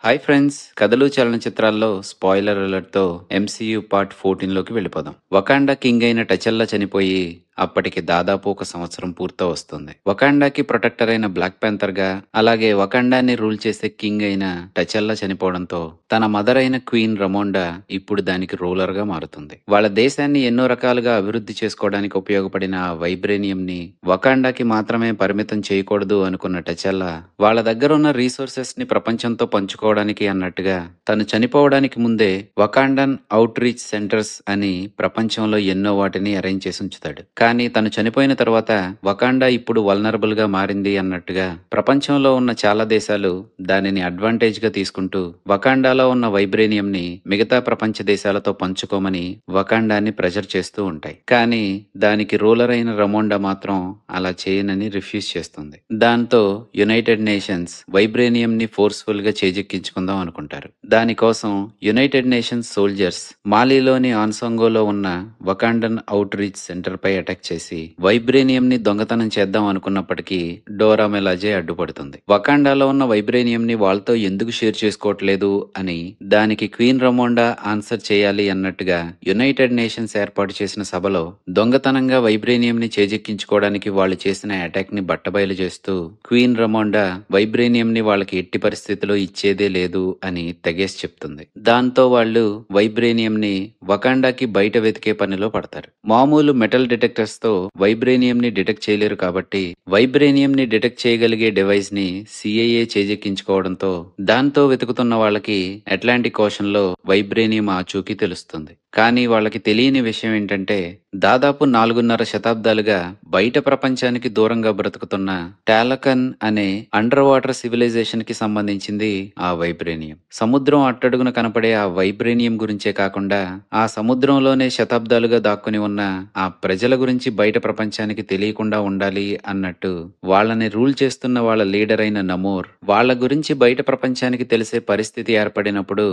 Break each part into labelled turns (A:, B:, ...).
A: Hi friends, కథలు చలనచిత్రాల్లో spoiler అలర్ట్తో MCU part 14లోకి వెళ్ళిపోదాం. వకాండా king అయిన టచెల్లా చనిపోయి అప్పటికి దాదాపు ఒక సంవత్సరం పూర్తో వస్తుంది. వకాండాకి ప్రొటెక్టర్ అయిన బ్లాక్ ప్యాంథర్ గా, అలాగే వకాండాని రూల్ చేసే కింగ్ అయిన టచెల్లా చనిపోవడంతో తన మదర్ అయిన క్వీన్ రమోండా ఇప్పుడు దానికి రూలర్ గా మారుతుంది. వాళ్ళ దేశాన్ని ఎన్నో రకాలుగా అభివృద్ధి చేసుకోవడానికి ఉపయోగపడిన ఆ వైబ్రేనియం ని వకాండాకి మాత్రమే పరిమితం చేయకూడదు అనుకున్న టచెల్లా వాళ్ళ దగ్గర ఉన్న రీసోర్సెస్ ని ప్రపంచంతో పంచుకోవడానికి అన్నట్టుగా తను చనిపోవడానికి ముందే వకాండన్ అవుట్ రీచ్ సెంటర్స్ అని ప్రపంచంలో ఎన్నో వాటిని అరేంజ్ చేసి ఉంచుతాడు. కానీ తను చనిపోయిన తర్వాత వకాండా ఇప్పుడు వల్నరబుల్ గా మారింది అన్నట్టుగా ప్రపంచంలో ఉన్న చాలా దేశాలు దానిని అడ్వాంటేజ్ గా తీసుకుంటూ వకాండాలో ఉన్న వైబ్రేనియం ని మిగతా ప్రపంచ దేశాలతో పంచుకోమని వకాండాన్ని ప్రెజర్ చేస్తూ ఉంటాయి. కానీ దానికి రూలర్ అయిన రమోండా మాత్రం అలా చేయనని రిఫ్యూజ్ చేస్తుంది. దాంతో యునైటెడ్ నేషన్స్ వైబ్రేనియం ని ఫోర్స్ఫుల్ గా చేజెక్కించుకుందాం అనుకుంటారు. దానికోసం యునైటెడ్ నేషన్స్ సోల్జర్స్ మాలీలోని ఆన్సంగోలో ఉన్న వకాండన్ అవుట్ రీచ్ సెంటర్ పై అటాక్ చేసి వైబ్రేనియం ని దొంగతనం చేద్దాం అనుకున్నప్పటికీ డోరా మెలాజే అడ్డుపడుతుంది. వకాండాలో ఉన్న వైబ్రేనియం ని వాళ్ళతో ఎందుకు షేర్ చేసుకోవట్లేదు అని దానికి క్వీన్ రమోండా ఆన్సర్ చేయాలి అన్నట్టుగా యునైటెడ్ నేషన్స్ ఏర్పాటు చేసిన సభలో దొంగతనంగా వైబ్రేనియం ని చేజెక్కించుకోవడానికి వాళ్ళు చేసిన అటాక్ ని బట్టబయలు చేస్తూ క్వీన్ రమోండా వైబ్రేనియం ని వాళ్ళకి ఎట్టి పరిస్థితిలో ఇచ్చేదే లేదు అని తెగేసి చెప్తుంది. దాంతో వాళ్ళు వైబ్రేనియం ని వకాండాకి బయట వెతికే పనిలో పడతారు. మామూలు మెటల్ డిటెక్టర్స్ తో వైబ్రేనియం ని డిటెక్ట్ చేయలేరు కాబట్టి వైబ్రేనియం ని డిటెక్ట్ చేయగలిగే డివైస్ ని సిఐఏ చేజెక్కించుకోవడంతో దాంతో వెతుకుతున్న వాళ్ళకి అట్లాంటిక్ ఓషన్ లో వైబ్రేనియం ఆచూకీ తెలుస్తుంది. కానీ వాళ్ళకి తెలియని విషయం ఏంటంటే దాదాపు 4.5 శతాబ్దాలుగా బయట ప్రపంచానికి దూరంగా బ్రతుకుతున్న టాలకన్ అనే అండర్ వాటర్ సివిలైజేషన్ కి సంబంధించింది ఆ వైబ్రేనియం. సముద్రం అట్టడుగున కనపడే ఆ వైబ్రేనియం గురించే కాకుండా ఆ సముద్రంలోనే శతాబ్దాలుగా దాక్కుని ఉన్న ఆ ప్రజల గురించి బయట ప్రపంచానికి తెలియకుండా ఉండాలి అన్నట్టు వాళ్ళని రూల్ చేస్తున్న వాళ్ళ లీడర్ అయిన నమోర్ వాళ్ళ గురించి బయట ప్రపంచానికి తెలిసే పరిస్థితి ఏర్పడినప్పుడు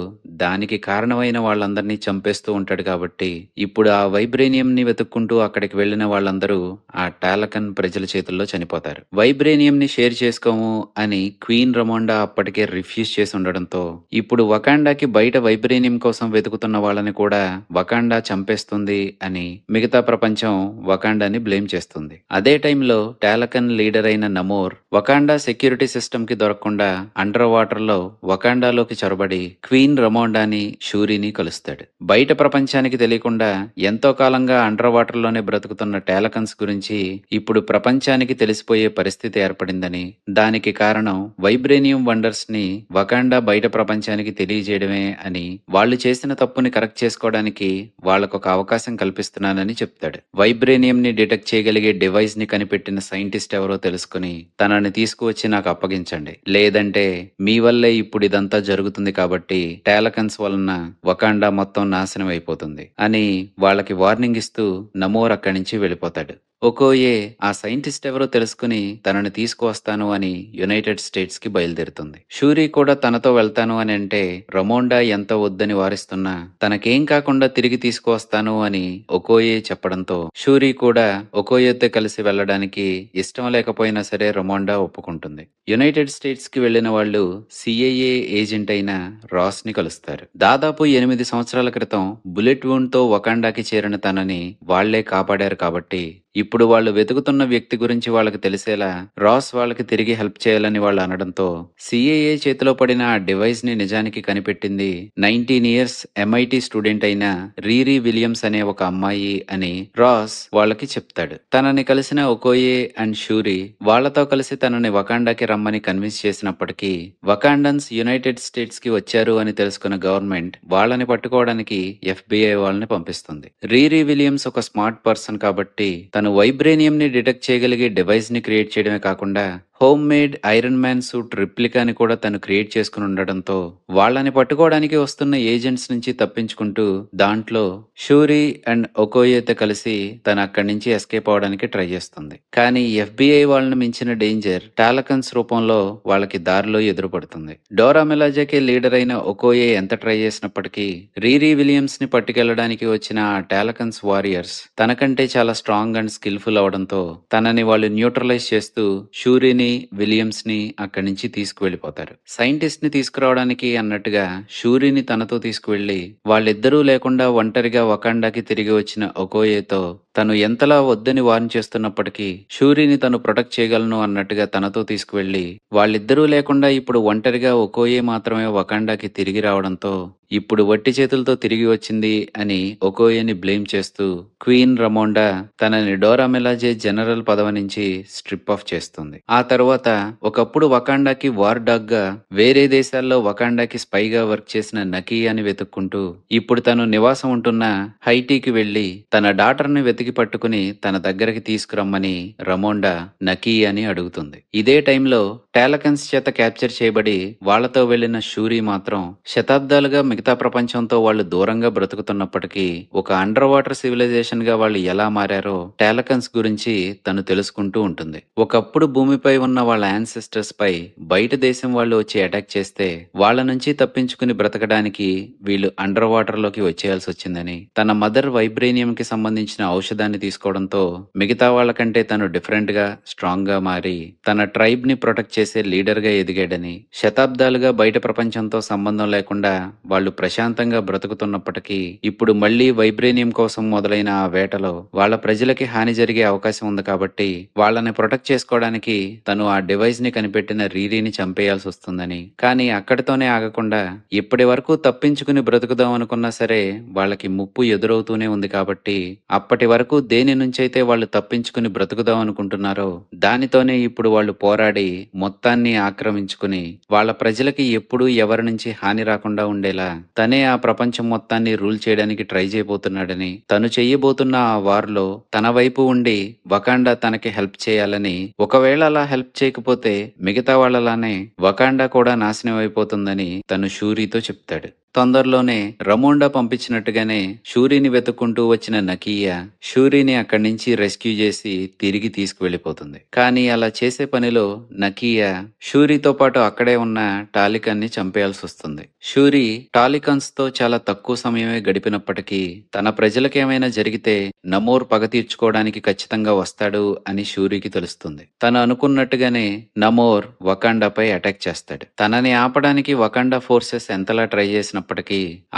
A: దానికి కారణమైన వాళ్ళందరినీ చంపేస్తూ ఉంటాడు. కాబట్టి ఇప్పుడు ఆ వైబ్రేనియం ని వెతుక్కుంటూ అక్కడికి వెళ్లిన వాళ్ళందరూ ఆ టాలకన్ ప్రజల చేతుల్లో చనిపోతారు. వైబ్రేనియం ని షేర్ చేసుకోము అని క్వీన్ రమోండా అప్పటికే రిఫ్యూజ్ చేసి ఉండడంతో ఇప్పుడు వకాండాకి బయట వైబ్రేనియం కోసం వెతుకుతున్న వాళ్ళని కూడా వకాండా చంపేస్తుంది అని మిగతా ప్రపంచం వకాండాని బ్లేమ్ చేస్తుంది. అదే టైంలో టాలకన్ లీడర్ అయిన నమోర్ వకాండా సెక్యూరిటీ సిస్టమ్ కి దొరకకుండా అండర్ వాటర్ లో వకాండాలోకి చొరబడి క్వీన్ రమోండాని షూరీని కలుస్తాడు. బయట ప్రపంచానికి తెలియకుండా ఎంతో కాలంగా అండర్ వాటర్ లోనే బ్రతుకుతున్న టాలకన్స్ గురించి ఇప్పుడు ప్రపంచానికి తెలిసిపోయే పరిస్థితి ఏర్పడిందని, దానికి కారణం వైబ్రేనియం వండర్స్ ని వకాండా బయట ప్రపంచానికి తెలియజేయడమే అని, వాళ్ళు చేసిన తప్పుని కరెక్ట్ చేసుకోవడానికి వాళ్ళకొక అవకాశం కల్పిస్తున్నానని చెప్తాడు. వైబ్రేనియం ని డిటెక్ట్ చేయగలిగే డివైస్ ని కనిపెట్టిన సైంటిస్ట్ ఎవరో తెలుసుకుని తనని తీసుకువచ్చి నాకు అప్పగించండి, లేదంటే మీ వల్లే ఇప్పుడు ఇదంతా జరుగుతుంది కాబట్టి టాలకన్స్ వలన వకాండా మొత్తం నాశనం అయిపోతుంది అని వాళ్ళకి వార్నింగ్ ఇస్తూ నమోర్ అక్కడి నుంచి వెళ్ళిపోతాడు. ఒకోయే ఆ సైంటిస్ట్ ఎవరో తెలుసుకుని తనని తీసుకువస్తాను అని యునైటెడ్ స్టేట్స్ కి బయలుదేరుతుంది. షూరీ కూడా తనతో వెళ్తాను అని అంటే రమోండా ఎంత వద్దని వారిస్తున్నా తనకేం కాకుండా తిరిగి తీసుకువస్తాను అని ఒకోయే చెప్పడంతో షూరీ కూడా ఒకోయేతో కలిసి వెళ్లడానికి ఇష్టం లేకపోయినా సరే రమోండా ఒప్పుకుంటుంది. యునైటెడ్ స్టేట్స్ కి వెళ్లిన వాళ్ళు సిఐఏ ఏజెంట్ అయిన రాస్ ని కలుస్తారు. దాదాపు 8 సంవత్సరాల క్రితం బుల్లెట్ వూండ్ తో వకాండాకి చేరిన తనని వాళ్లే కాపాడారు కాబట్టి ఇప్పుడు వాళ్ళు వెతుకుతున్న వ్యక్తి గురించి వాళ్ళకి తెలిసేలా రాస్ వాళ్ళకి తిరిగి హెల్ప్ చేయాలని వాళ్ళు అనడంతో సిఐఏ చేతిలో పడిన ఆ డివైస్ ని నిజానికి కనిపెట్టింది 19 ఇయర్స్ ఎంఐటి స్టూడెంట్ అయిన రీరీ విలియమ్స్ అనే ఒక అమ్మాయి అని రాస్ వాళ్ళకి చెప్తాడు. తనని కలిసిన ఒకోయే అండ్ షూరీ వాళ్లతో కలిసి తనని వకాండాకి రమ్మని కన్విన్స్ చేసినప్పటికీ వకాండన్స్ యునైటెడ్ స్టేట్స్ కి వచ్చారు అని తెలుసుకున్న గవర్నమెంట్ వాళ్ళని పట్టుకోవడానికి FBI వాళ్ళని పంపిస్తుంది. రీరీ విలియమ్స్ ఒక స్మార్ట్ పర్సన్ కాబట్టి తను వైబ్రేనియం ని డిటెక్ట్ చేయగలిగే డివైస్ ని క్రియేట్ చేయడమే కాకుండా homemade Iron Man suit రిప్లికాని కూడా తను క్రియేట్ చేసుకుని ఉండడంతో వాళ్ళని పట్టుకోవడానికి వస్తున్న ఏజెంట్స్ నుంచి తప్పించుకుంటూ దాంట్లో షూరీ అండ్ ఒకోయేతో కలిసి తను అక్కడి నుంచి ఎస్కేప్ అవడానికి ట్రై చేస్తుంది. కానీ FBI వాళ్ళని మించిన డేంజర్ టాలకన్స్ రూపంలో వాళ్ళకి దారిలో ఎదురుపడుతుంది. డోరా మిలాజేకి లీడర్ అయిన ఒకోయే ఎంత ట్రై చేసినప్పటికీ రీరీ విలియమ్స్ ని పట్టుకెళ్లడానికి వచ్చిన ఆ టాలకన్స్ వారియర్స్ తనకంటే చాలా స్ట్రాంగ్ అండ్ స్కిల్ఫుల్ అవడంతో తనని వాళ్ళు న్యూట్రలైజ్ చేస్తూ షూరీని షూరీని, విలియమ్స్‌ని అక్కడి నుంచి తీసుకువెళ్ళిపోతారు. సైంటిస్ట్‌ని తీసుకురావడానికి అన్నట్టుగా షూరీని తనతో తీసుకువెళ్ళి, వాళ్ళిద్దరూ లేకుండా ఒంటరిగా వకాండాకి తిరిగి వచ్చిన ఒకోయేతో తను ఎంతలా వద్దని వార్న్ చేస్తున్నప్పటికీ షూరీని తను ప్రొటెక్ట్ చేయగలను అన్నట్టుగా తనతో తీసుకువెళ్ళి, వాళ్ళిద్దరూ లేకుండా ఇప్పుడు ఒంటరిగా ఒకోయే మాత్రమే వకాండాకి తిరిగి రావడంతో ఇప్పుడు వట్టి చేతులతో తిరిగి వచ్చింది అని ఒకోయేని బ్లేమ్ చేస్తూ క్వీన్ రమోండా తనని డోరా మిలాజే జనరల్ పదవి నుంచి స్ట్రిప్ ఆఫ్ చేస్తుంది. ఆ తరువాత ఒకప్పుడు వకాండాకి వార్ డాగ్ గా వేరే దేశాల్లో వకాండాకి స్పైగా వర్క్ చేసిన నకీయాని వెతుక్కుంటూ ఇప్పుడు తను నివాసం ఉంటున్న హైటీకి వెళ్లి తన డాటర్ని వెతికి పట్టుకుని తన దగ్గరికి తీసుకురమ్మని రమోండా నకీయాని అడుగుతుంది. ఇదే టైంలో టాలకన్స్ చేత క్యాప్చర్ చేయబడి వాళ్లతో వెళ్లిన షూరీ మాత్రం శతాబ్దాలుగా మిగతా ప్రపంచంతో వాళ్ళు దూరంగా బ్రతుకుతున్నప్పటికీ ఒక అండర్ వాటర్ సివిలైజేషన్ గా వాళ్ళు ఎలా మారారో టాలకన్స్ గురించి తను తెలుసుకుంటూ ఉంటుంది. ఒకప్పుడు భూమిపై ఉన్న వాళ్ళ యాన్సెస్టర్స్ పై బయట దేశం వాళ్ళు వచ్చి అటాక్ చేస్తే వాళ్ళ నుంచి తప్పించుకుని బ్రతకడానికి వీళ్ళు అండర్ వాటర్ లోకి వచ్చేయాల్సి వచ్చిందని, తన మదర్ వైబ్రేనియం కి సంబంధించిన ఔషధాన్ని తీసుకోవడంతో మిగతా వాళ్ళకంటే తను డిఫరెంట్ గా స్ట్రాంగ్ గా మారి తన ట్రైబ్ ని ప్రొటెక్ట్ చేసే లీడర్ గా ఎదిగాడని, శతాబ్దాలుగా బయట ప్రపంచంతో సంబంధం లేకుండా వాళ్ళు ప్రశాంతంగా బ్రతుకుతున్నప్పటికీ ఇప్పుడు మళ్లీ వైబ్రేనియం కోసం మొదలైన ఆ వేటలో వాళ్ళ ప్రజలకి హాని జరిగే అవకాశం ఉంది కాబట్టి వాళ్ళని ప్రొటెక్ట్ చేసుకోవడానికి తను ఆ డివైస్ ని కనిపెట్టిన రీరీని చంపేయాల్సి వస్తుందని, కానీ అక్కడితోనే ఆగకుండా ఇప్పటి వరకు తప్పించుకుని బ్రతుకుదాం అనుకున్నా సరే వాళ్ళకి ముప్పు ఎదురవుతూనే ఉంది కాబట్టి అప్పటి వరకు దేని నుంచైతే వాళ్ళు తప్పించుకుని బ్రతుకుదాం అనుకుంటున్నారో దానితోనే ఇప్పుడు వాళ్ళు పోరాడి మొత్తాన్ని ఆక్రమించుకుని వాళ్ళ ప్రజలకి ఎప్పుడూ ఎవరి నుంచి హాని రాకుండా ఉండేలా తనే ఆ ప్రపంచం మొత్తాన్ని రూల్ చేయడానికి ట్రై చేయబోతున్నాడని, తను చెయ్యబోతున్న ఆ వార్ లో తన వైపు ఉండి వకాండా తనకి హెల్ప్ చేయాలని, ఒకవేళ అలా హెల్ప్ చేయకపోతే మిగతా వాళ్ళలానే వకాండా కూడా నాశనం అయిపోతుందని తను షూరీతో చెప్తాడు. తొందరలోనే రమోండా పంపించినట్టుగానే షూరీని వెతుక్కుంటూ వచ్చిన నకీయా షూరీని అక్కడి నుంచి రెస్క్యూ చేసి తిరిగి తీసుకువెళ్లిపోతుంది. కానీ అలా చేసే పనిలో నకీయా షూరీతో పాటు అక్కడే ఉన్న టాలికన్ ని చంపేయాల్సి వస్తుంది. షూరీ టాలికన్స్ తో చాలా తక్కువ సమయమే గడిపినప్పటికీ తన ప్రజలకేమైనా జరిగితే నమోర్ పగ తీర్చుకోవడానికి ఖచ్చితంగా వస్తాడు అని షూరీకి తెలుస్తుంది. తను అనుకున్నట్టుగానే నమోర్ వకాండాపై అటాక్ చేస్తాడు. తనని ఆపడానికి వకాండా ఫోర్సెస్ ఎంతలా ట్రై చేసినప్పటికీ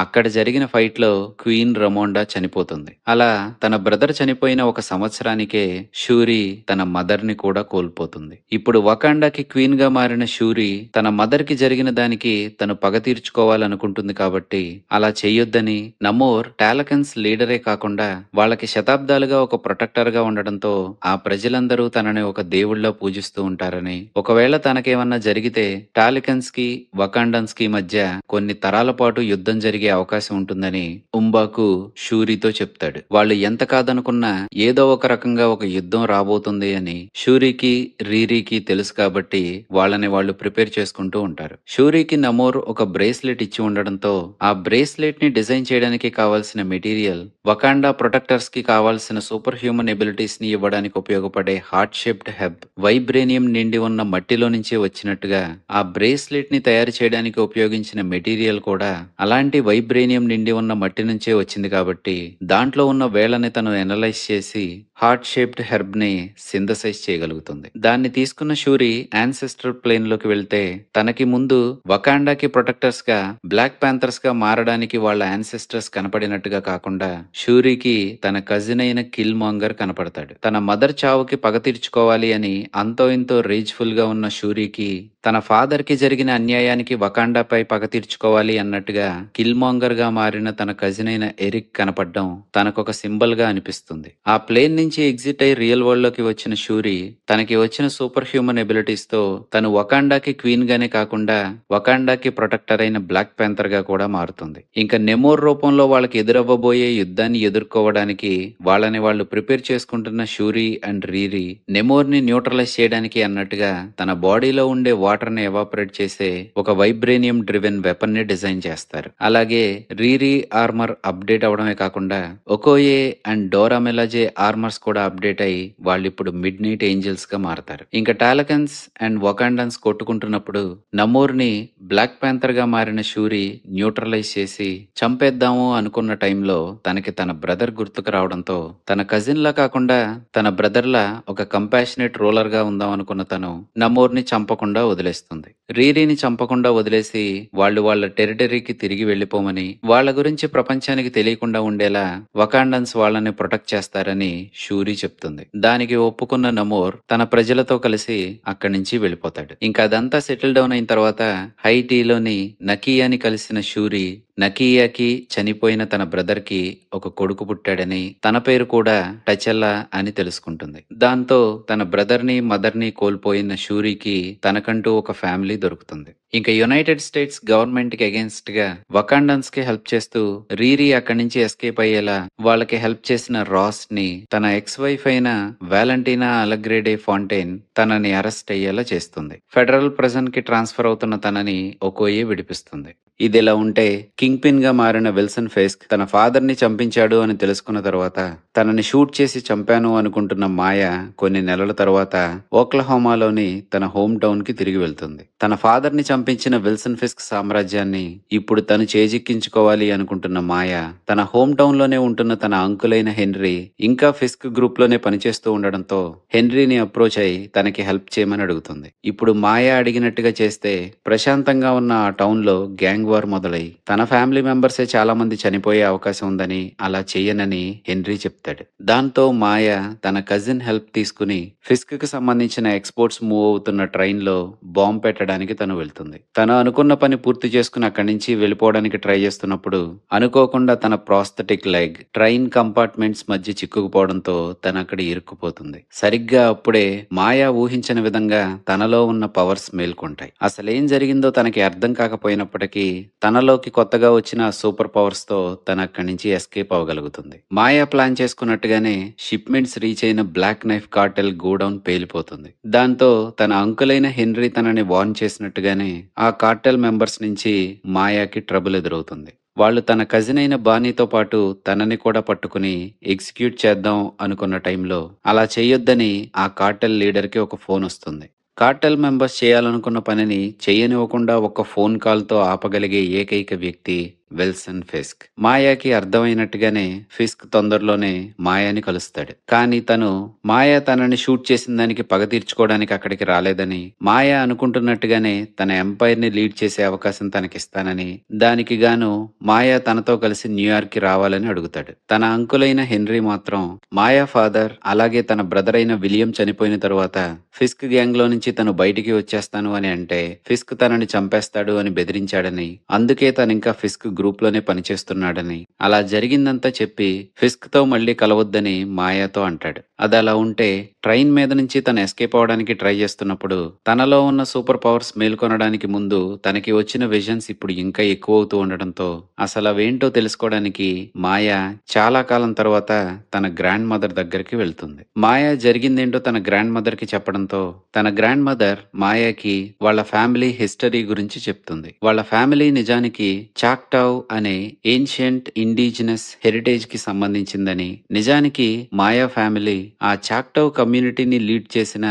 A: అక్కడ జరిగిన ఫైట్ లో క్వీన్ రమోండా చనిపోతుంది. అలా తన బ్రదర్ చనిపోయిన ఒక సంవత్సరానికే షూరీ తన మదర్ ని కూడా కోల్పోతుంది. ఇప్పుడు వకాండాకి క్వీన్ గా మారిన షూరీ తన మదర్ కి జరిగిన దానికి తను పగ తీర్చుకోవాలనుకుంటుంది కాబట్టి అలా చేయొద్దని నమోర్ టాలకన్స్ లీడరే కాకుండా వాళ్ళకి శతాబ్దాలుగా ఒక ప్రొటెక్టర్ గా ఉండడంతో ఆ ప్రజలందరూ తనని ఒక దేవుళ్ళ పూజిస్తూ ఉంటారని, ఒకవేళ తనకేమన్నా జరిగితే టాలికన్స్ కి వకాండన్స్ కి మధ్య కొన్ని తరాల పాటు యుద్ధం జరిగే అవకాశం ఉంటుందని ఉంబాకు షూరీతో చెప్తాడు. వాళ్ళు ఎంత కాదనుకున్నా ఏదో ఒక రకంగా ఒక యుద్ధం రాబోతుంది అని షూరీకి రీరీకి తెలుసు కాబట్టి వాళ్ళని వాళ్ళు ప్రిపేర్ చేసుకుంటూ ఉంటారు. షూరీకి నమోర్ ఒక బ్రేస్లెట్ ఇచ్చి ఉండడంతో ఆ బ్రేస్లెట్ ని డిజైన్ చేయడానికి కావాల్సిన మెటీరియల్ వకాండా ప్రొటెక్టర్స్ కి కావాల్సిన సూపర్ హ్యూమన్ ఎబిలిటీస్ ని ఇవ్వడానికి ఉపయోగపడే హార్ట్ షేప్డ్ హెబ్ వైబ్రేనియం నిండి ఉన్న మట్టిలో నుంచే వచ్చినట్టుగా ఆ బ్రేస్లెట్ ని తయారు చేయడానికి ఉపయోగించిన మెటీరియల్ కూడా అలాంటి వైబ్రేనియం నిండి ఉన్న మట్టి నుంచే వచ్చింది కాబట్టి దాంట్లో ఉన్న వేళ్ళని తను ఎనలైజ్ చేసి హార్ట్ షేప్డ్ హెర్బ్ ని సింథసైజ్ చేయగలుగుతుంది. దాన్ని తీసుకున్న షూరీ యాన్సెస్టర్ ప్లేన్ లోకి వెళ్తే తనకి ముందు వకాండాకి ప్రొటెక్టర్స్ గా బ్లాక్ ప్యాంథర్స్ గా మారడానికి వాళ్ళ యాన్సెస్టర్స్ కనపడినట్టుగా కాకుండా షూరీకి తన కజిన్ అయిన కిల్ మాంగర్ కనపడతాడు. తన మదర్ చావుకి పగ తీర్చుకోవాలి అని అంతో ఇంతో రేజ్ఫుల్ గా ఉన్న షూరీకి తన ఫాదర్ కి జరిగిన అన్యాయానికి వకాండాపై పగ తీర్చుకోవాలి అన్నట్టుగా కిల్ మాంగర్ గా మారిన తన కజిన్ అయిన ఎరిక్ కనపడడం తనకొక సింబల్ గా అనిపిస్తుంది. ఆ ప్లేన్ నుంచి ఎగ్జిట్ అయి రియల్ వరల్డ్ లోకి వచ్చిన షూరీ తనకి వచ్చిన సూపర్ హ్యూమన్ ఎబిలిటీస్ తో తను వకాండాకి క్వీన్ గానే కాకుండా వకాండాకి ప్రొటెక్టర్ అయిన బ్లాక్ ప్యాంథర్ గా కూడా మారుతుంది. ఇంకా నెమోర్ రూపంలో వాళ్ళకి ఎదురవ్వబోయే యుద్ధాన్ని ఎదుర్కోవడానికి వాళ్ళని వాళ్ళు ప్రిపేర్ చేసుకుంటున్న షూరీ అండ్ రీరీ నెమోర్ ని న్యూట్రలైజ్ చేయడానికి అన్నట్టుగా తన బాడీలో ఉండే వాటర్ ని ఎవాపరేట్ చేసే ఒక వైబ్రేనియం డ్రివెన్ వెపన్ ని డిజైన్ చేస్తారు. అలాగే రీరీ ఆర్మర్ అప్డేట్ అవడమే కాకుండా ఒకోయే అండ్ డోరా మిలాజే ఆర్మర్స్ కూడా అప్డేట్ అయ్యి వాళ్ళిప్పుడు మిడ్ నైట్ ఏంజల్స్ గా మారతారు. ఇంకా టాలకన్స్ అండ్ వకాండన్స్ కొట్టుకుంటున్నప్పుడు నమోర్ని బ్లాక్ ప్యాంథర్ గా మారిన షూరి న్యూట్రలైజ్ చేసి చంపేద్దాము అనుకున్న టైంలో తనకి తన బ్రదర్ గుర్తుకు రావడంతో తన కజిన్ లా కాకుండా తన బ్రదర్ లా ఒక కంపాషనేట్ రోలర్ గా ఉందాం అనుకున్న తను నమోర్ని చంపకుండా వదిలేస్తుంది. రీరీని చంపకుండా వదిలేసి వాళ్ళు వాళ్ళ టెరిటరీకి తిరిగి వెళ్లిపోమని, వాళ్ళ గురించి ప్రపంచానికి తెలియకుండా ఉండేలా వకాండన్స్ వాళ్ళని ప్రొటెక్ట్ చేస్తారని షూరీ చెప్తుంది. దానికి ఒప్పుకున్న నమోర్ తన ప్రజలతో కలిసి అక్కడి నుంచి వెళ్ళిపోతాడు. ఇంకా అదంతా సెటిల్ డౌన్ అయిన తర్వాత హైటీలోని నకియాని కలిసిన షూరీ నకియాకి చనిపోయిన తన బ్రదర్ కి ఒక కొడుకు పుట్టాడని, తన పేరు కూడా టచెల్లా అని తెలుసుకుంటుంది. దాంతో తన బ్రదర్ ని మదర్ ని కోల్పోయిన షూరీకి తనకంటూ ఒక ఫ్యామిలీ దొరుకుతుంది. ఇంకా యునైటెడ్ స్టేట్స్ గవర్నమెంట్ కి అగేన్స్ట్ గా వకాండన్స్ కి హెల్ప్ చేస్తూ రీరీ అక్కడి నుంచి ఎస్కేప్ అయ్యేలా వాళ్ళకి హెల్ప్ చేసిన రాస్ ని తన ఎక్స్ వైఫ్ అయిన వాలంటీనా అలగ్రేడే ఫాంటైన్ తనని అరెస్ట్ అయ్యేలా చేస్తుంది. ఫెడరల్ ప్రిజన్ కి ట్రాన్స్ఫర్ అవుతున్న తనని ఒకోయే విడిపిస్తుంది. ఇదిలా ఉంటే కింగ్ పిన్ గా మారిన విల్సన్ ఫెస్క్ తన ఫాదర్ ని చంపించాడు అని తెలుసుకున్న తర్వాత తనని షూట్ చేసి చంపాను అనుకుంటున్న మాయ కొన్ని నెలల తర్వాత ఓక్లహోమాలోని తన హోమ్ టౌన్ కి తిరిగి వెళ్తుంది. తన ఫాదర్ ని చంపించిన విల్సన్ ఫిస్క్ సామ్రాజ్యాన్ని ఇప్పుడు తను చేజిక్కించుకోవాలి అనుకుంటున్న మాయ తన హోమ్ టౌన్ లోనే ఉంటున్న తన అంకులైన హెన్రీ ఇంకా ఫిస్క్ గ్రూప్ లోనే పనిచేస్తూ ఉండడంతో హెన్రీని అప్రోచ్ అయి తనకి హెల్ప్ చేయమని అడుగుతుంది. ఇప్పుడు మాయ అడిగినట్టుగా చేస్తే ప్రశాంతంగా ఉన్న ఆ టౌన్ లో గ్యాంగ్ వార్ మొదలై తన ఫ్యామిలీ మెంబర్సే చాలా మంది చనిపోయే అవకాశం ఉందని, అలా చెయ్యనని హెన్రీ చెప్తాడు. దాంతో మాయ తన కజిన్ హెల్ప్ తీసుకుని ఫిస్క్ కి సంబంధించిన ఎక్స్పోర్ట్స్ మూవ్ అవుతున్న ట్రైన్ లో బాంబ్ పెట్టడానికి తను వెళ్తుంది. తను అనుకున్న పని పూర్తి చేసుకుని అక్కడి నుంచి వెళ్ళిపోవడానికి ట్రై చేస్తున్నప్పుడు అనుకోకుండా తన ప్రాస్థెటిక్ లెగ్ ట్రైన్ కంపార్ట్మెంట్స్ మధ్య చిక్కుకుపోవడంతో తను అక్కడ ఇరుక్కుపోతుంది. సరిగ్గా అప్పుడే మాయ ఊహించిన విధంగా తనలో ఉన్న పవర్స్ మేల్కొంటాయి. అసలేం జరిగిందో తనకి అర్థం కాకపోయినప్పటికీ తనలోకి కొత్తగా వచ్చిన సూపర్ పవర్స్ తో తన అక్కడి నుంచి ఎస్కేప్ అవ్వగలుగుతుంది. మాయా ప్లాన్ చేసుకున్నట్టుగానే షిప్మెంట్స్ రీచ్ అయిన బ్లాక్ నైఫ్ కార్టెల్ గోడౌన్ పేలిపోతుంది. దాంతో తన అంకులైన హెన్రీ తనని వార్న్ చేసినట్టుగానే ఆ కార్టెల్ మెంబర్స్ నుంచి మాయాకి ట్రబుల్ ఎదురవుతుంది. వాళ్ళు తన కజిన్ అయిన బానీతో పాటు తనని కూడా పట్టుకుని ఎగ్జిక్యూట్ చేద్దాం అనుకున్న టైంలో అలా చేయొద్దని ఆ కార్టెల్ లీడర్ కి ఒక ఫోన్ వస్తుంది. కార్టెల్ మెంబర్స్ చేయాలనుకున్న పనిని చేయనివ్వకుండా ఒక్క ఫోన్ కాల్ తో ఆపగలిగే ఏకైక వ్యక్తి విల్సన్ ఫిస్క్. మాయాకి అర్థమైనట్టుగానే ఫిస్క్ తొందరలోనే మాయాని కలుస్తాడు. కానీ తను మాయా తనని షూట్ చేసిన దానికి పగ తీర్చుకోవడానికి అక్కడికి రాలేదని, మాయా అనుకుంటున్నట్టుగానే తన ఎంపైర్ ని లీడ్ చేసే అవకాశం తనకిస్తానని, దానికి గాను మాయా తనతో కలిసి న్యూయార్క్ కి రావాలని అడుగుతాడు. తన అంకులైన హెన్రీ మాత్రం మాయా ఫాదర్ అలాగే తన బ్రదర్ అయిన విలియం చనిపోయిన తరువాత ఫిస్క్ గ్యాంగ్ లో నుంచి తను బయటికి వచ్చేస్తాను అని అంటే ఫిస్క్ తనని చంపేస్తాడు అని బెదిరించాడని, అందుకే తను ఇంకా ఫిస్క్ గ్రూప్ లోనే పనిచేస్తున్నాడని, అలా జరిగిందంతా చెప్పి ఫిస్క్ తో మళ్లీ కలవద్దని మాయాతో అంటాడు. అది అలా ఉంటే ట్రైన్ మీద నుంచి తను ఎస్కేప్ అవడానికి ట్రై చేస్తున్నప్పుడు తనలో ఉన్న సూపర్ పవర్స్ మేల్కొనడానికి ముందు తనకి వచ్చిన విజన్స్ ఇప్పుడు ఇంకా ఎక్కువ అవుతూ ఉండడంతో అసలు అవేంటో తెలుసుకోవడానికి మాయా చాలా కాలం తర్వాత తన గ్రాండ్ మదర్ దగ్గరికి వెళ్తుంది. మాయా జరిగిందేంటో తన గ్రాండ్ మదర్ కి చెప్పడంతో తన గ్రాండ్ మదర్ మాయాకి వాళ్ళ ఫ్యామిలీ హిస్టరీ గురించి చెప్తుంది. వాళ్ళ ఫ్యామిలీ నిజానికి చాక్టావ్ అనే ఏన్షియంట్ ఇండిజినస్ హెరిటేజ్ కి సంబంధించిందని, నిజానికి మాయా ఫ్యామిలీ ఆ చాక్టావ్ కమ్యూనిటీని లీడ్ చేసిన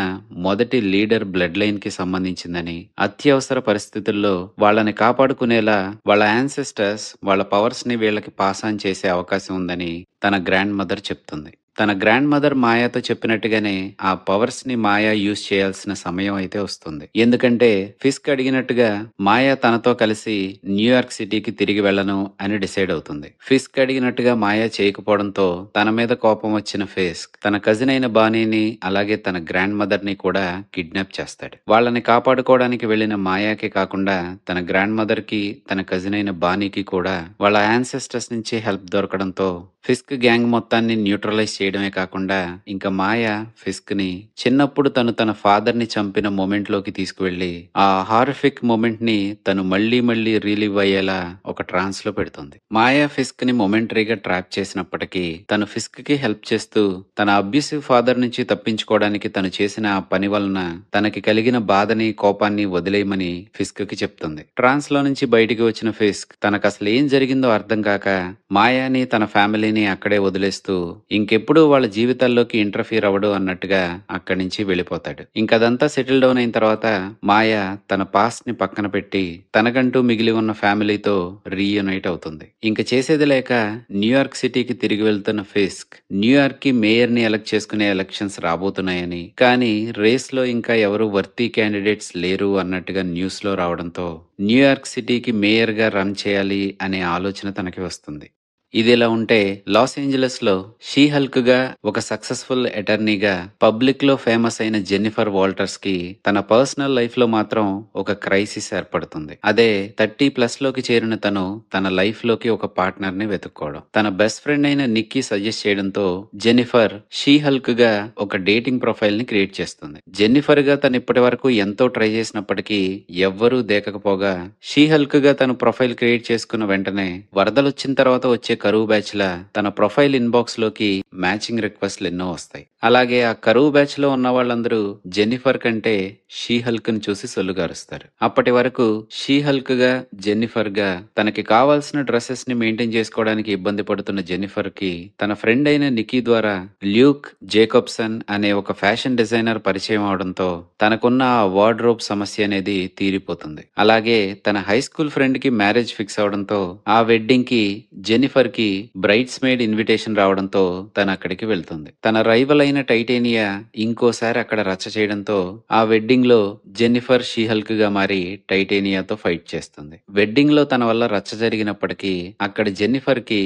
A: మొదటి లీడర్ బ్లడ్ లైన్ కి సంబంధించిందని, అత్యవసర పరిస్థితుల్లో వాళ్ళని కాపాడుకునేలా వాళ్ళ యాన్సెస్టర్స్ వాళ్ళ పవర్స్ ని వీళ్ళకి పాస్ ఆన్ చేసే అవకాశం ఉందని తన గ్రాండ్ మదర్ చెప్తుంది. తన గ్రాండ్ మదర్ మాయాతో చెప్పినట్టుగానే ఆ పవర్స్ ని మాయా యూజ్ చేయాల్సిన సమయం అయితే వస్తుంది. ఎందుకంటే ఫిస్క్ అడిగినట్టుగా మాయా తనతో కలిసి న్యూయార్క్ సిటీకి తిరిగి వెళ్ళను అని డిసైడ్ అవుతుంది. ఫిస్క్ అడిగినట్టుగా మాయా చేయకపోవడంతో తన మీద కోపం వచ్చిన ఫిస్క్ తన కజిన్ అయిన బానీని అలాగే తన గ్రాండ్ మదర్ ని కూడా కిడ్నాప్ చేస్తాడు. వాళ్ళని కాపాడుకోవడానికి వెళ్లిన మాయాకి కాకుండా తన గ్రాండ్ మదర్ కి తన కజిన్ అయిన బానీకి కూడా వాళ్ళ యాన్సెస్టర్స్ నుంచి హెల్ప్ దొరకడంతో ఫిస్క్ గ్యాంగ్ మొత్తాన్ని న్యూట్రలైజ్ చేయడమే కాకుండా ఇంకా మాయ ఫిస్క్ ని చిన్నప్పుడు తన ఫాదర్ ని చంపిన మొమెంట్ లోకి తీసుకువెళ్లి ఆ హారిఫిక్ మొమెంట్ ని తను మళ్ళీ రిలీవ్ అయ్యేలా ఒక ట్రాన్స్ లో పెడుతుంది. మాయా ఫిస్క్ ని మొమెంటరీగా ట్రాప్ చేసినప్పటికీ తను ఫిస్క్ కి హెల్ప్ చేస్తూ తన అబ్యూసివ్ ఫాదర్ నుంచి తప్పించుకోవడానికి తను చేసిన ఆ పని వలన తనకి కలిగిన బాధని కోపాన్ని వదిలేయమని ఫిస్క్ కి చెప్తుంది. ట్రాన్స్ లో నుంచి బయటికి వచ్చిన ఫిస్క్ తనకు అసలు ఏం జరిగిందో అర్థం కాక మాయాని తన ఫ్యామిలీని అక్కడే వదిలేస్తూ ఇంకెప్పుడు వాళ్ళ జీవితాల్లోకి ఇంటర్ఫియర్ అవ్వడు అన్నట్టుగా అక్కడి నుంచి వెళ్ళిపోతాడు. ఇంకదంతా సెటిల్ డౌన్ అయిన తర్వాత మాయ తన పాస్ట్ ని పక్కన పెట్టి తనకంటూ మిగిలి ఉన్న ఫ్యామిలీతో రీయునైట్ అవుతుంది. ఇంక చేసేది లేక న్యూయార్క్ సిటీకి తిరిగి వెళ్తున్న ఫిస్క్ న్యూయార్క్ కి మేయర్ ని ఎలక్ట్ చేసుకునే ఎలక్షన్స్ రాబోతున్నాయని, కానీ రేస్ లో ఇంకా ఎవరు వర్తీ క్యాండిడేట్స్ లేరు అన్నట్టుగా న్యూస్ లో రావడంతో న్యూయార్క్ సిటీకి మేయర్ గా రన్ చేయాలి అనే ఆలోచన తనకి వస్తుంది. ఇదిలా ఉంటే లాస్ ఏంజలస్ లో షీ హల్క్ గా ఒక సక్సెస్ఫుల్ అటార్నీగా పబ్లిక్ లో ఫేమస్ అయిన జెన్నిఫర్ వాల్టర్స్ కి తన పర్సనల్ లైఫ్ లో మాత్రం ఒక క్రైసిస్ ఏర్పడుతుంది. అదే 30+ లోకి చేరిన తను తన లైఫ్ లోకి ఒక పార్ట్నర్ ని వెతుక్కోవడం. తన బెస్ట్ ఫ్రెండ్ అయిన నిక్కీ సజెస్ట్ చేయడంతో జెన్నిఫర్ షీ హల్క్ గా ఒక డేటింగ్ ప్రొఫైల్ ని క్రియేట్ చేస్తుంది. జెన్నిఫర్ గా తను ఇప్పటి వరకు ఎంతో ట్రై చేసినప్పటికీ ఎవ్వరూ దేకకపోగా షీ హల్క్ గా తను ప్రొఫైల్ క్రియేట్ చేసుకున్న వెంటనే వరదలొచ్చిన తర్వాత వచ్చే కరువు బ్యాచ్ లా తన ప్రొఫైల్ ఇన్బాక్స్ లోకి మ్యాచింగ్ రిక్వెస్ట్లు ఎన్నో వస్తాయి. అలాగే ఆ కరువు బ్యాచ్ లో ఉన్న వాళ్ళందరూ జెన్నిఫర్ కంటే షీ హల్క్ ని చూసి సొల్లుగారుస్తారు. అప్పటి వరకు షీ హల్క్ గా జెన్నిఫర్ గా తనకి కావాల్సిన డ్రెస్సెస్ ని మెయింటైన్ చేసుకోవడానికి ఇబ్బంది పడుతున్న జెన్నిఫర్ కి తన ఫ్రెండ్ అయిన నిక్కీ ద్వారా ల్యూక్ జేకబ్సన్ అనే ఒక ఫ్యాషన్ డిజైనర్ పరిచయం అవడంతో తనకున్న ఆ వార్డ్రోబ్ సమస్య అనేది తీరిపోతుంది. అలాగే తన హై స్కూల్ ఫ్రెండ్ కి మ్యారేజ్ ఫిక్స్ అవడంతో ఆ వెడ్డింగ్ కి జెన్నిఫర్ కి బ్రైడ్స్ మేడ్ ఇన్విటేషన్ రావడంతో తను అక్కడికి వెళ్తుంది. తన రైవల్ అయిన టైటేనియా ఇంకోసారి అక్కడ రచ్చ చేయడంతో ఆ వెడ్డింగ్ లో జెన్నిఫర్ షీ హల్క్ గా మారి టైటేనియాతో ఫైట్ చేస్తుంది. వెడ్డింగ్ లో తన వల్ల రచ్చ జరిగినప్పటికీ అక్కడ జెన్నిఫర్ కి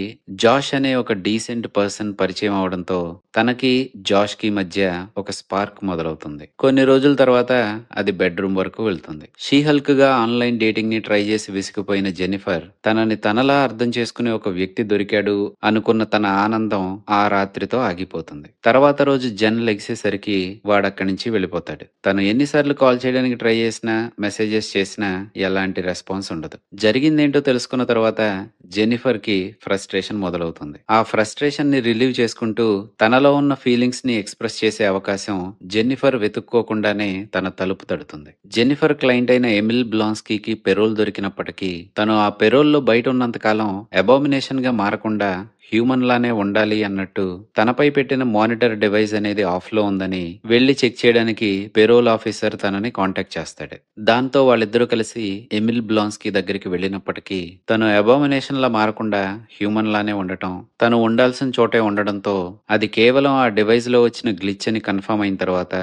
A: జాష్ అనే ఒక డీసెంట్ పర్సన్ పరిచయం అవడంతో తనకి జాష్ కి మధ్య ఒక స్పార్క్ మొదలవుతుంది. కొన్ని రోజుల తర్వాత అది బెడ్రూమ్ వరకు వెళ్తుంది. షీ హల్క్ గా ఆన్లైన్ డేటింగ్ ని ట్రై చేసి విసిగిపోయిన జెన్నిఫర్ తనని తనలా అర్థం చేసుకునే ఒక వ్యక్తి దొరికాడు అనుకున్న తన ఆనందం ఆ రాత్రితో ఆగిపోతుంది. తర్వాత రోజు జెన్ లెగిసేసరికి వాడక్కడి నుంచి వెళ్ళిపోతాడు. తను ఎన్నిసార్లు కాల్ చేయడానికి ట్రై చేసినా మెసేజెస్ చేసినా ఎలాంటి రెస్పాన్స్ ఉండదు. జరిగిందేంటో తెలుసుకున్న తర్వాత జెన్నిఫర్ కి ఫ్రస్ట్రేషన్ మొదలవుతుంది. ఆ ఫ్రస్ట్రేషన్ ని రిలీవ్ చేసుకుంటూ తనలో ఉన్న ఫీలింగ్స్ ని ఎక్స్ప్రెస్ చేసే అవకాశం జెన్నిఫర్ వెతుక్కోకుండానే తన తలుపు తడుతుంది. జెన్నిఫర్ క్లయింట్ అయిన ఎమిల్ బ్లాన్స్కీకి పెరోల్ దొరికినప్పటికీ తను ఆ పెరోల్ లో బయట ఉన్నంత కాలం అబామినేషన్ గా మారకుండా హ్యూమన్ లానే ఉండాలి అన్నట్టు తనపై పెట్టిన మానిటర్ డివైస్ అనేది ఆఫ్ లో ఉందని వెళ్లి చెక్ చేయడానికి పెరోల్ ఆఫీసర్ తనని కాంటాక్ట్ చేస్తాడు. దాంతో వాళ్ళిద్దరూ కలిసి ఎమిల్ బ్లాన్స్కీ దగ్గరికి వెళ్ళినప్పటికీ తను అబామినేషన్ లా మారకుండా హ్యూమన్ లానే ఉండటం, తను ఉండాల్సిన చోటే ఉండడంతో అది కేవలం ఆ డివైస్ లో వచ్చిన గ్లిచ్ అని కన్ఫర్మ్ అయిన తర్వాత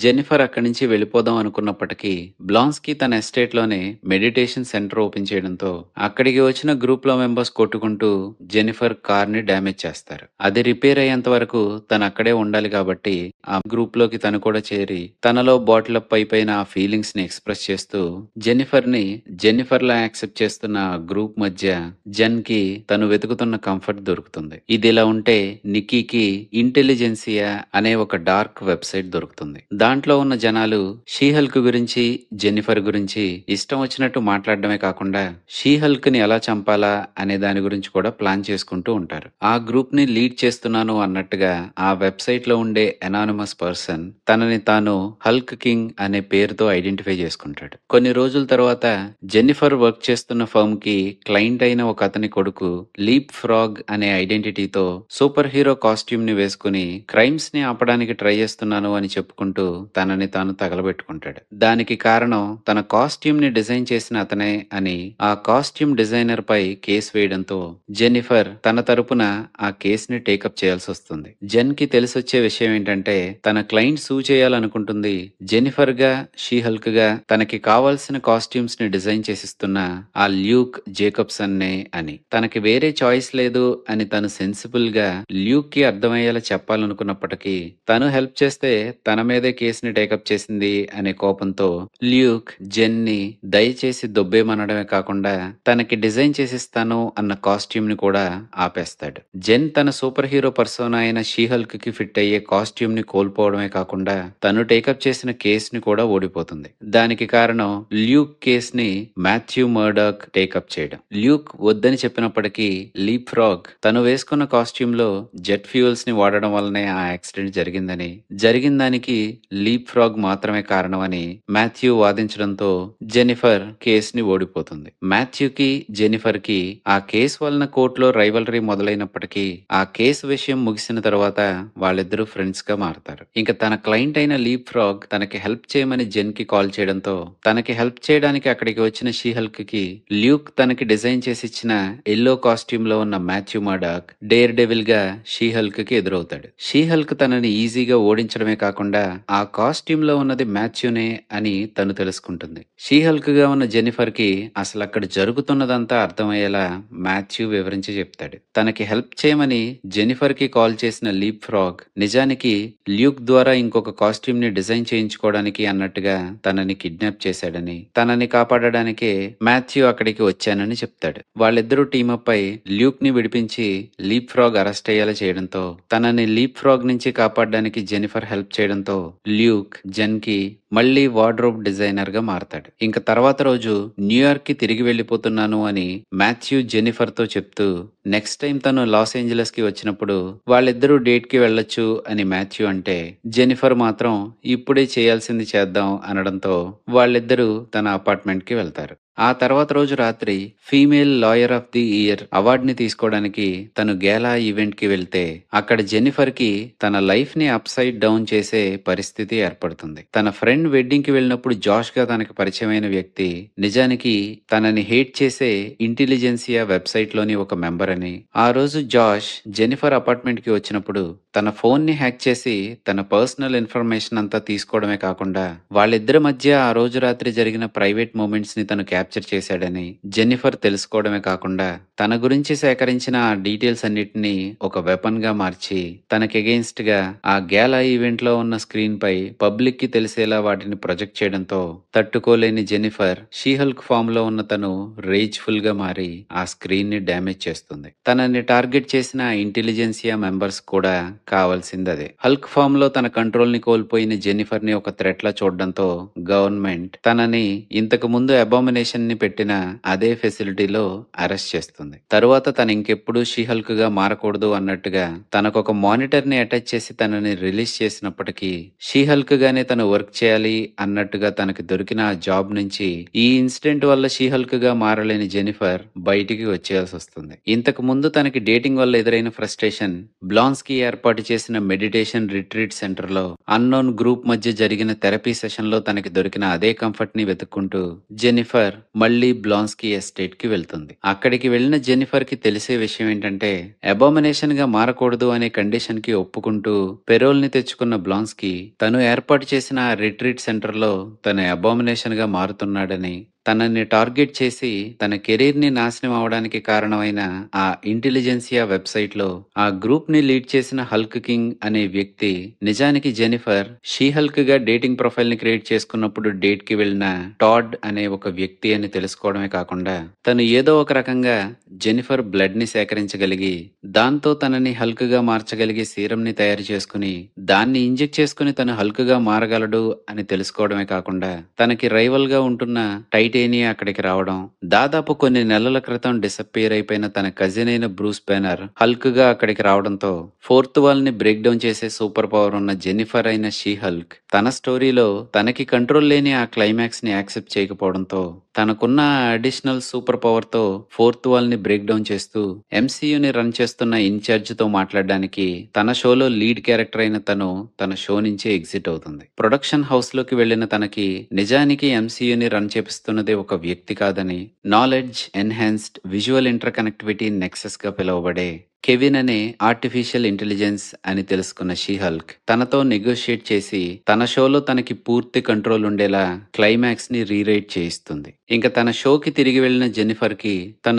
A: జెన్నిఫర్ అక్కడి నుంచి వెళ్ళిపోదాం అనుకున్నప్పటికీ బ్లాన్స్కీ తన ఎస్టేట్ లోనే మెడిటేషన్ సెంటర్ ఓపెన్ చేయడంతో అక్కడికి వచ్చిన గ్రూప్ లో మెంబర్స్ కొట్టుకుంటూ జెన్నిఫర్ కార్ ని డ్యామేజ్ చేస్తారు. అది రిపేర్ అయ్యేంత వరకు తను అక్కడే ఉండాలి కాబట్టి ఆ గ్రూప్ లోకి తను కూడా చేరి తనలో బాటిల్ అప్ అయిపోయిన ఆ ఫీలింగ్స్ ని ఎక్స్ప్రెస్ చేస్తూ జెన్నిఫర్ లా యాక్సెప్ట్ చేస్తున్న ఆ గ్రూప్ మధ్య జెన్ కి తను వెతుకుతున్న కంఫర్ట్ దొరుకుతుంది. ఇది ఇలా ఉంటే నిక్కీకి ఇంటెలిజెన్సియా అనే ఒక డార్క్ వెబ్సైట్ దొరుకుతుంది. దాంట్లో ఉన్న జనాలు షీ హల్క్ గురించి జెన్నిఫర్ గురించి ఇష్టం వచ్చినట్టు మాట్లాడడమే కాకుండా షీ హల్క్ ని ఎలా చంపాలా అనే దాని గురించి కూడా ప్లాన్ చేసుకుంటూ ఉంటారు. ఆ గ్రూప్ ని లీడ్ చేస్తున్నాను అన్నట్టుగా ఆ వెబ్సైట్ లో ఉండే అనానిమస్ పర్సన్ తనని తాను హల్క్ కింగ్ అనే పేరుతో ఐడెంటిఫై చేసుకుంటాడు. కొన్ని రోజుల తర్వాత జెన్నిఫర్ వర్క్ చేస్తున్న ఫర్మ్ కి క్లయింట్ అయిన ఒక అతని కొడుకు లీప్ ఫ్రాగ్ అనే ఐడెంటిటీతో సూపర్ హీరో కాస్ట్యూమ్ ని వేసుకుని క్రైమ్స్ ని ఆపడానికి ట్రై చేస్తున్నాను అని చెప్పుకుంటూ తనని తాను తగలబెట్టుకుంటాడు. దానికి కారణం తన కాస్ట్యూమ్ ని డిజైన్ చేసిన అతనే అని ఆ కాస్ట్యూమ్ డిజైనర్ పై కేసు వేయడంతో జెన్నిఫర్ తన తరపున ఆ కేసుని టేకప్ చేయాల్సి వస్తుంది. జెన్ కి తెలిసొచ్చే విషయం ఏంటంటే తన క్లయింట్ సూ చేయాలనుకుంటుంది జెన్నిఫర్ గా షీ హల్క్ గా తనకి కావాల్సిన కాస్ట్యూమ్స్ ని డిజైన్ చేసిస్తున్న ఆ ల్యూక్ జేకబ్సన్ నే అని. తనకి వేరే చాయిస్ లేదు అని తను సెన్సిబుల్ గా ల్యూక్ కి అర్థమయ్యేలా చెప్పాలనుకున్నప్పటికీ తను హెల్ప్ చేస్తే తన మీదే కేసుని టేకప్ చేసింది అనే కోపంతో ల్యూక్ జెన్ ని దయచేసి దొబ్బేమనడమే కాకుండా తనకి డిజైన్ చేసిస్తాను అన్న కాస్ట్యూమ్ ని కూడా ఆపేస్తాడు. వస్తాడు. జెన్ తన సూపర్ హీరో పర్సోనా అయిన షీ హల్క్ కి ఫిట్ అయ్యే కాస్ట్యూమ్ ని కోల్పోవడమే కాకుండా తను టేకప్ చేసిన కేసుని కూడా ఓడిపోతుంది. దానికి కారణం ల్యూక్ కేస్ ని మాథ్యూ మర్డాక్ టేకప్ చేయడం. ల్యూక్ వద్దని చెప్పినప్పటికీ లీప్ ఫ్రాగ్ తను వేసుకున్న కాస్ట్యూమ్ లో జెట్ ఫ్యూయల్స్ ని వాడడం వల్లనే ఆ యాక్సిడెంట్ జరిగిందని, జరిగిన దానికి లీప్ ఫ్రాగ్ మాత్రమే కారణమని మాథ్యూ వాదించడంతో జెనిఫర్ కేసుని ఓడిపోతుంది. మాథ్యూకి జెనిఫర్ కి ఆ కేసు వలన కోర్టులో రైవలరీ మొదలైనప్పటికీ ఆ కేసు విషయం ముగిసిన తర్వాత వాళ్ళిద్దరూ ఫ్రెండ్స్ గా మారతారు. ఇంకా తన క్లయింట్ అయిన లీప్ ఫ్రాగ్ తనకి హెల్ప్ చేయమని జెన్ కి కాల్ చేయడంతో తనకి హెల్ప్ చేయడానికి అక్కడికి వచ్చిన షీ హల్క్ కి ల్యూక్ తనకి డిజైన్ చేసి ఇచ్చిన ఎల్లో కాస్ట్యూమ్ లో ఉన్న మాథ్యూ మర్డాక్ డేర్ డెవిల్ గా షీ హల్క్ కి ఎదురవుతాడు. షీ హల్క్ తనని ఈజీగా ఓడించడమే కాకుండా ఆ కాస్ట్యూమ్ లో ఉన్నది మాథ్యూనే అని తను తెలుసుకుంటుంది. షీ హల్క్ గా ఉన్న జెనిఫర్ కి అసలు అక్కడ జరుగుతున్నదంతా అర్థమయ్యేలా మాథ్యూ వివరించి చెప్తాడు. తనకి హెల్ప్ చేయమని జెనిఫర్ కి కాల్ చేసిన లీప్ ఫ్రాగ్ నిజానికి ల్యూక్ ద్వారా ఇంకొక కాస్ట్యూమ్ ని డిజైన్ చేయించుకోవడానికి అన్నట్టుగా తనని కిడ్నాప్ చేశాడని, తనని కాపాడడానికే మాథ్యూ అక్కడికి వచ్చానని చెప్తాడు. వాళ్ళిద్దరూ టీమప్ అయి ల్యూక్ ని విడిపించి లీప్ ఫ్రాగ్ అరెస్ట్ అయ్యేలా చేయడంతో తనని లీప్ ఫ్రాగ్ నుంచి కాపాడడానికి జెనిఫర్ హెల్ప్ చేయడంతో ల్యూక్ జెన్ కి మళ్లీ వార్డ్రోబ్ డిజైనర్ గా మారతాడు. ఇంకా తర్వాత రోజు న్యూయార్క్ కి తిరిగి వెళ్లిపోతున్నాను అని మాథ్యూ జెనిఫర్ తో చెప్తూ నెక్స్ట్ టైం తను లాస్ ఏంజలస్ కి వచ్చినప్పుడు వాళ్ళిద్దరూ డేట్ కి వెళ్ళొచ్చు అని మాథ్యూ అంటే జెనిఫర్ మాత్రం ఇప్పుడే చేయాల్సింది చేద్దాం అనడంతో వాళ్ళిద్దరూ తన అపార్ట్మెంట్ కి వెళ్తారు. ఆ తర్వాత రోజు రాత్రి female lawyer of the year అవార్డుని తీసుకోవడానికి తను గేలా ఈవెంట్ కి వెళ్తే అక్కడ జెనిఫర్ కి తన లైఫ్ ని అప్ సైడ్ డౌన్ చేసే పరిస్థితి ఏర్పడుతుంది. తన ఫ్రెండ్ వెడ్డింగ్ కి వెళ్ళినప్పుడు జాష్ గా తనకి పరిచయమైన వ్యక్తి నిజానికి తనని హేట్ చేసే ఇంటెలిజెన్సియా వెబ్సైట్ లోని ఒక మెంబర్ అని, ఆ రోజు జాష్ జెనిఫర్ అపార్ట్మెంట్ కి వచ్చినప్పుడు తన ఫోన్ ని హ్యాక్ చేసి తన పర్సనల్ ఇన్ఫర్మేషన్ అంతా తీసుకోవడమే కాకుండా వాళ్ళిద్దరి మధ్య ఆ రోజు రాత్రి జరిగిన ప్రైవేట్ మూమెంట్స్ ని తను క్యాప్చర్ చేశాడని జెనిఫర్ తెలుసుకోవడమే కాకుండా తన గురించి సేకరించిన ఆ డీటెయిల్స్ అన్నిటినీ ఒక వెపన్ గా మార్చి తనకి అగెయిన్స్ట్ గా ఆ గేలా ఈవెంట్ లో ఉన్న స్క్రీన్ పై పబ్లిక్ కి తెలిసేలా వాటిని ప్రొజెక్ట్ చేయడంతో తట్టుకోలేని జెనిఫర్ షీ హల్క్ ఫామ్ లో ఉన్న తను రేజ్ఫుల్ గా మారి ఆ స్క్రీన్ ని డ్యామేజ్ చేస్తుంది. తనని టార్గెట్ చేసిన ఇంటెలిజెన్సియా మెంబర్స్ కూడా కావాల్సిందదే. హల్క్ ఫామ్ లో తన కంట్రోల్ ని కోల్పోయిన జెనిఫర్ ని ఒక థ్రెట్ లా చూడడంతో గవర్నమెంట్ తనని ఇంతకు ముందు అబామినేషన్ ని పెట్టిన అదే ఫెసిలిటీలో అరెస్ట్ చేస్తుంది. తరువాత తను ఇంకెప్పుడు షీ హల్క్ గా మారకూడదు అన్నట్టుగా తనకొక మానిటర్ ని అటాచ్ చేసి తనని రిలీజ్ చేసినప్పటికీ షీ హల్క్ గానే తను వర్క్ చేయాలి అన్నట్టుగా తనకి దొరికిన ఆ జాబ్ నుంచి ఈ ఇన్సిడెంట్ వల్ల షీ హల్క్ గా మారలేని జెనిఫర్ బయటికి వచ్చేయాల్సి వస్తుంది. ఇంతకు ముందు తనకి డేటింగ్ వల్ల ఎదురైన ఫ్రస్ట్రేషన్ బ్లాన్స్కీ ఏర్పాటు చేసిన మెడిటేషన్ రిట్రీట్ సెంటర్ లో అన్నోన్ గ్రూప్ మధ్య జరిగిన థెరపీ సెషన్ లో తనకి దొరికిన అదే కంఫర్ట్ ని వెతుక్కుంటూ జెనిఫర్ మళ్లీ బ్లాన్స్కీ ఎస్టేట్ కి వెళ్తుంది. అక్కడికి వెళ్లిన జెనిఫర్ కి తెలిసే విషయం ఏంటంటే అబామినేషన్ గా మారకూడదు అనే కండిషన్ కి ఒప్పుకుంటూ పెరోల్ ని తెచ్చుకున్న బ్లాన్స్కీ తను ఏర్పాటు చేసిన ఆ రిట్రీట్ సెంటర్ లో తన అబామినేషన్ గా మారుతున్నాడని, తనని టార్గెట్ చేసి తన కెరీర్ ని నాశనం అవడానికి కారణమైన ఆ ఇంటెలిజెన్సియా వెబ్సైట్ లో ఆ గ్రూప్ ని లీడ్ చేసిన హల్క్ కింగ్ అనే వ్యక్తి నిజానికి జెనిఫర్ షీ హల్క్ గా డేటింగ్ ప్రొఫైల్ ని క్రియేట్ చేసుకున్నప్పుడు డేట్ కి వెళ్లిన టాడ్ అనే ఒక వ్యక్తి అని తెలుసుకోవడమే కాకుండా తను ఏదో ఒక రకంగా జెనిఫర్ బ్లడ్ ని సేకరించగలిగి దాంతో తనని హల్క్ గా మార్చగలిగే సీరం ని తయారు చేసుకుని దాన్ని ఇంజెక్ట్ చేసుకుని తను హల్క్ గా మారగలడు అని తెలుసుకోవడమే కాకుండా తనకి రైవల్ గా ఉంటున్న టైటేనియా అక్కడికి రావడం, దాదాపు కొన్ని నెలల క్రితం డిసప్పియర్ అయిపోయిన తన కజిన్ అయిన బ్రూస్ బెనర్ హల్క్ గా అక్కడికి రావడంతో ఫోర్త్ వాల్ ని బ్రేక్ డౌన్ చేసే సూపర్ పవర్ ఉన్న జెనిఫర్ అయిన షీ హల్క్ తన స్టోరీలో తనకి కంట్రోల్ లేని ఆ క్లైమాక్స్ ని యాక్సెప్ట్ చేయకపోవడంతో తనకున్న అడిషనల్ సూపర్ పవర్ తో ఫోర్త్ వాల్ ని బ్రేక్ డౌన్ చేస్తూ ఎంసీయూని రన్ చేస్తున్న ఇన్ఛార్జ్ తో మాట్లాడడానికి తన షోలో లీడ్ క్యారెక్టర్ అయిన తను తన షో నుంచి ఎగ్జిట్ అవుతుంది. ప్రొడక్షన్ హౌస్ లోకి వెళ్లిన తనకి నిజానికి ఎంసీయూని రన్ చేపిస్తున్నదే ఒక వ్యక్తి కాదని, knowledge enhanced visual inter connectivity nexus గా పిలువబడే కెవిన్ అనే ఆర్టిఫిషియల్ ఇంటెలిజెన్స్ అని తెలుసుకున్న షీ హల్క్ తనతో నెగోషియేట్ చేసి తన షోలో తనకి పూర్తి కంట్రోల్ ఉండేలా క్లైమాక్స్ ని రీరైట్ చేయిస్తుంది. ఇంక తన షోకి తిరిగి వెళ్ళిన జెన్నిఫర్‌కి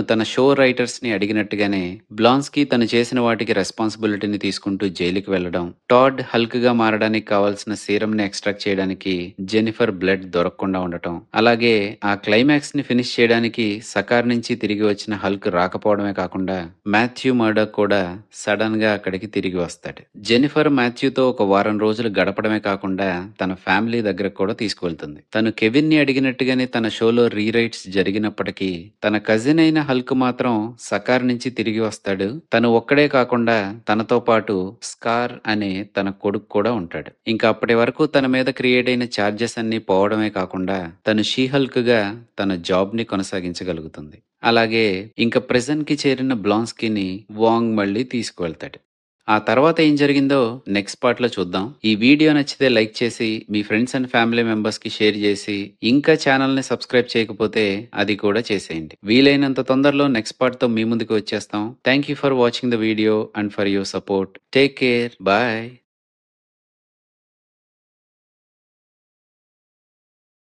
A: తన షో రైటర్స్‌ని అడిగినట్టుగానే బ్లాన్స్కీ తను చేసిన వాటికి రెస్పాన్సిబిలిటీని తీసుకుంటూ జైలుకి వెళ్ళడం, టాడ్ హల్క్‌గా మారడానికి కావాల్సిన సీరమ్‌ని ఎక్స్ట్రాక్ట్ చేయడానికి జెన్నిఫర్ బ్లడ్ దొరకకుండా ఉండటం, అలాగే ఆ క్లైమాక్స్‌ని ఫినిష్ చేయడానికి సకార్ నుంచి తిరిగి వచ్చిన హల్క్ రాకపోవడమే కాకుండా మాథ్యూ మర్డాక్ కూడా సడన్‌గా అక్కడికి తిరిగి వస్తాడు. జెన్నిఫర్ మాథ్యూతో ఒక వారం రోజులు గడపడమే కాకుండా తన ఫ్యామిలీ దగ్గరకు కూడా తీసుకువెళ్తుంది. తను కెవిన్‌ని అడిగినట్టుగానే తన షోలో రీరైట్స్ జరిగినప్పటికీ తన కజిన్ అయిన హల్క్ మాత్రం సకార్ నుంచి తిరిగి వస్తాడు. తను ఒక్కడే కాకుండా తనతో పాటు స్కార్ అనే తన కొడుకు కూడా ఉంటాడు. ఇంకా అప్పటి వరకు తన మీద క్రియేట్ అయిన చార్జెస్ అన్నీ పోవడమే కాకుండా తను షీ హల్క్‌గా తన జాబ్‌ని కొనసాగించగలుగుతుంది. అలాగే ఇంక ప్రిజన్‌కి చేరిన బ్లాన్స్కీని వాంగ్ మళ్ళీ తీసుకువెళ్తాడు. ఆ తర్వాత ఏం జరిగిందో నెక్స్ట్ పార్ట్‌లో చూద్దాం. ఈ వీడియో నచ్చితే లైక్ చేసి, మీ ఫ్రెండ్స్ అండ్ ఫ్యామిలీ మెంబర్స్‌కి షేర్ చేసి, ఇంకా ఛానెల్‌ని సబ్స్క్రైబ్ చేయకపోతే అది కూడా చేసేయండి. వీలైనంత తొందరలో నెక్స్ట్ పార్ట్‌తో మీ ముందుకు వచ్చేస్తాం. Thank you for watching the video and for your support. Take care. Bye.